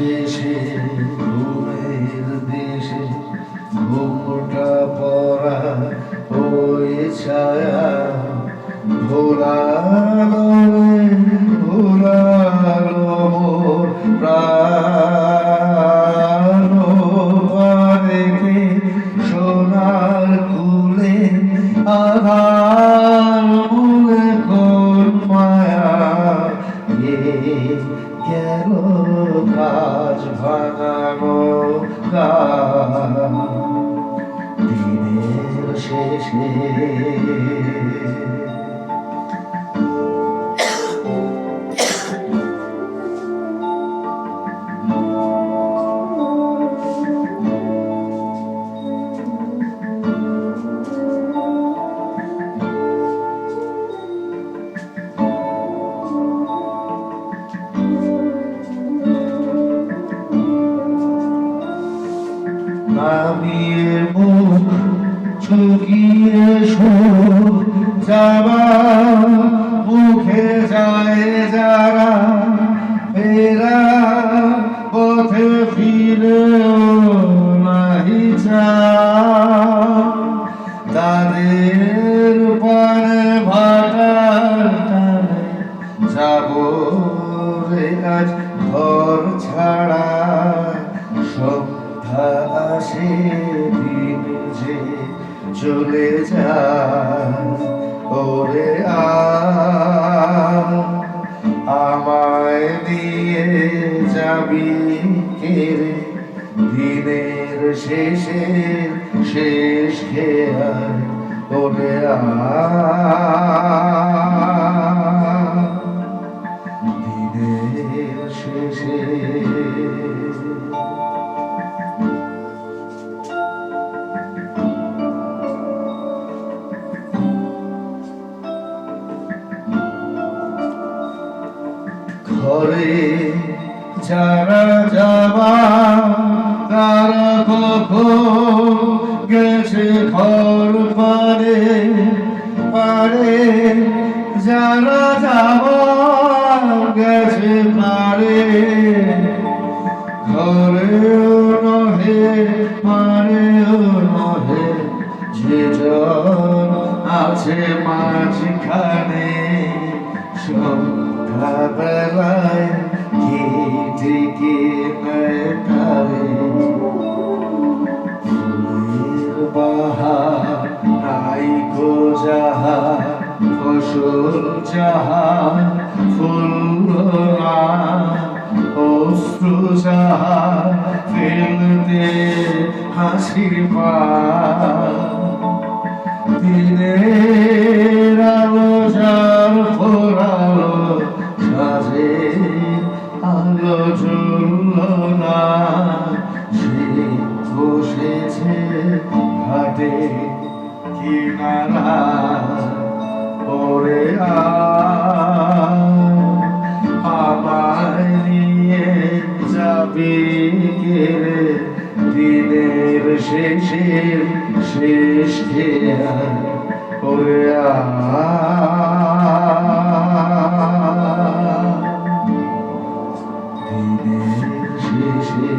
শেষে ঘুমের দেশে ঘুমটা পড়া ওই ছায়া ভোলালো ভোলালো মোর প্রাণ রেখে সোনার কুলে আধার মূলে কোন মায়া গেল কাজ ভাঙানো গান দিনের শেষে নামিয়ে মুখ ঝুঁকিয়ে সুখ যাবা মুখে যায় যারা ফেরা পথে ফিরে নাহি তাদের পানে ভাটার টানে যাবো রে আজ ঘর ছাড়া আসে দিন যে চলে যায় ওরে আমায় নিয়ে যাবি কেড়ে দিনের শেষে শেষ খেয়াল ওরে দিনের শেষে ঘরে যারা যাবা তারা কখন গেছে ঘর পারে পারে যারা যাবা গেছে পারে ঘরেও নহে পারেও নহে যে জন আছে মাঝখানে সন্ধ্যাবেলায় কেটে মেটারে ফুলের বাহার নাই গো যাহা ফসল যাহা ফুল না অশ্রু যাহা ফেলতে হাসির পা দিনের আলো যার ফোরালো সাজে আলো জ্বলল না সে বসেছে ঘাটে কিনারা ওরে আমায় নিয়ে যাবি কেড়ে দিনের শেষে শেষ খেয়াল ওরে দিনের শেষে